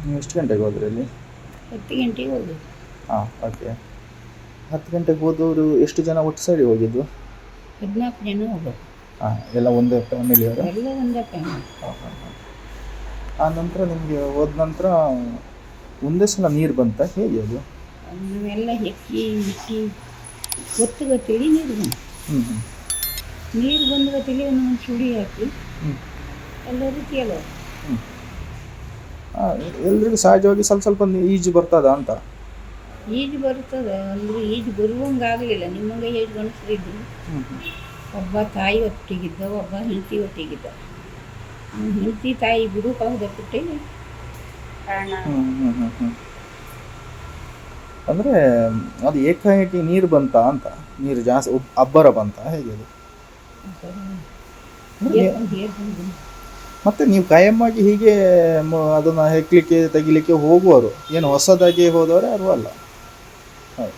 ನೀವು ಎಷ್ಟು ಗಂಟೆಗೆ ಹೋದ್ರಿ ಅಲ್ಲಿ? 10 ಗಂಟೆಗೆ ಹೋಗೋದು. ಹಾಂ, ಓಕೆ. 10 ಗಂಟೆಗೆ ಹೋದವರು ಎಷ್ಟು ಜನ ಒಟ್ಟು ಸೇರಿ ಹೋಗಿದ್ದು? 14 ಜನ ಹೋಗೋದು. ಹಾಂ, ಎಲ್ಲ ಒಂದೇ ಫ್ಯಾಮಿಲಿಯವರ? ಎಲ್ಲ ಒಂದೇ ಫ್ಯಾಮಿಲಿ. ಹಾಂ ಹಾಂ ಹಾಂ. ಆ ನಂತರ ನಿಮಗೆ ಹೋದ ನಂತರ ಒಂದೇ ಸಲ ನೀರು ಬಂತಾ, ಹೇಗೆ ಅದು? ನಾವೆಲ್ಲ ಹೆಕ್ಕಿ ಇಕ್ಕಿ ಗೊತ್ತಿಳಿ ನೀರು ಬಂತು. ಹ್ಞೂ ಹ್ಞೂ ನೀರು ಬಂದ ತಿಳಿ ಒಂದು ಸುಡಿ ಹಾಕಿ ಹ್ಞೂ ಎಲ್ಲ ರೀತಿಯಲ್ಲ ಹ್ಞೂ. ಎಲ್ರಿಗೂ ಸಹಜವಾಗಿ ಸ್ವಲ್ಪ ಸ್ವಲ್ಪ ಈಜು ಬರ್ತದ ಅಂತ? ಈಜು ಬರ್ತದೆ ಅಂದರೆ ಈಜು ಬರುವಂಗೆ ಆಗಲಿಲ್ಲ. ನಿಮ್ಮಂಗೆ ಈಜು ಗಣಸರಿದ್ರು. ಹ್ಞೂ ಹ್ಞೂ ಒಬ್ಬ ತಾಯಿ ಒಟ್ಟಿಗಿದ್ದ, ಒಬ್ಬ ಹೆಂಡತಿ ಒಟ್ಟಿಗಿದ್ದ. ಹೆಂಡತಿ ತಾಯಿ ಬಿಡುಕಾಗದ ಬಿಟ್ಟೆ ಕಾರಣ. ಹ್ಞೂ ಹ್ಞೂ ಹ್ಞೂ ಹ್ಞೂ. ಅಂದರೆ ಅದು ಏಕಾಏಕಿ ನೀರು ಬಂತಾ ಅಂತ? ನೀರು ಜಾಸ್ತಿ ಅಬ್ಬರ ಬಂತಾ, ಹೇಗೆ ಅದು? ಮತ್ತೆ ನೀವು ಕಾಯಮ್ಮಾಗಿ ಹೀಗೆ ಅದನ್ನು ಹೆಕ್ಲಿಕ್ಕೆ ತೆಗಿಲಿಕ್ಕೆ ಹೋಗುವವರು, ಏನು ಹೊಸದಾಗಿ ಹೋದವರೇ ಯಾರು ಅಲ್ಲ? ಹೌದು.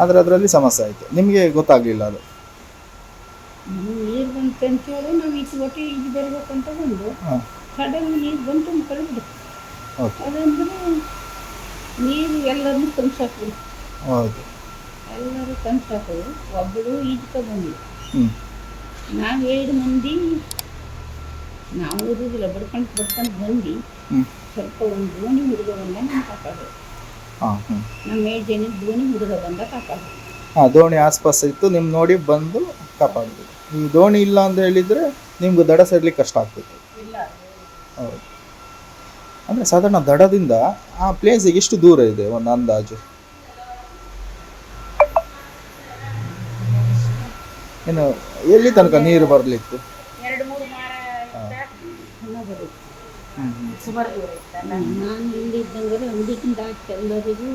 ಆದರೆ ಅದರಲ್ಲಿ ಸಮಸ್ಯೆ ಆಯಿತು, ನಿಮಗೆ ಗೊತ್ತಾಗಲಿಲ್ಲ ಅದು? ನೀರು ಬಂತು ಅಂತೇಳಿ ನಾವು ಈಚೆ ಒಟ್ಟು ಈಜು ಬರ್ಬೇಕಂತ ಬಂದು ಸಡನ್ ನೀರು ಬಂತು ಕಳೆದು. ಓಕೆ. ಅದಂದರೆ ನೀರು ಎಲ್ಲರನ್ನೂ ಕನ್ಸಾಕೋದು. ಹೌದು. ಎಲ್ಲರೂ ಕನ್ಸಾಕೋದು. ಒಬ್ಬಳು ಈಜ್ಕ ಬಂದು ಹ್ಞೂ. ನಾವು 7 ಮಂದಿ ನಾವು ಓದೋದಿಲ್ಲ, ಬಡ್ಕೊಂಡು ಬಂದು ಹ್ಞೂ ಸ್ವಲ್ಪ ಒಂದು ದೋಣಿ ಹುಡುಗ ಬಂದ ನಮ್ಮ ಕಾಪಾಡೋದು. ಹಾಂ ಹ್ಞೂ. ನಮ್ಮ 7 ಜನ ದೋಣಿ ಹುಡುಗ ಬಂದ ಕಾಪಾಡೋದು. ಹಾಂ, ದೋಣಿ ಆಸ್ಪಾಸ್ ಇತ್ತು, ನಿಮ್ಮ ನೋಡಿ ಬಂದು ಕಾಪಾಡಿದ್ರು. ಈ ದೋಣಿ ಇಲ್ಲ ಅಂತ ಹೇಳಿದರೆ ನಿಮ್ಗೆ ದಡ ಸೇರ್ಲಿಕ್ಕೆ ಕಷ್ಟ ಆಗ್ತಿತ್ತು. ಇಲ್ಲ ಹೌದು. ಅಂದರೆ ಸಾಧಾರಣ ದಡದಿಂದ ಆ ಪ್ಲೇಸಿಗೆ ಎಷ್ಟು ದೂರ ಇದೆ ಒಂದು ಅಂದಾಜು? ಏನು ಎಲ್ಲಿ ತನಕ ನೀರು ಬರಲಿತ್ತು? 2-3 ಮಾರ ಬರುತ್ತೆ. ಹ್ಞೂ ಹ್ಞೂ ಸುಮಾರು ದೂರ ಇತ್ತಲ್ಲ. ನಾನು ಇಲ್ಲಿದ್ದಂಗೆ ಅಂಗಡಿಗಿಂತ ಎಲ್ಲರಿಗೂ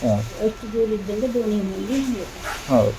ಹಾಂ ಎಷ್ಟು ದೂರ ಇದ್ದಂಗೆ ದೋಣಿ ಮಂದಿ ಹೌದು.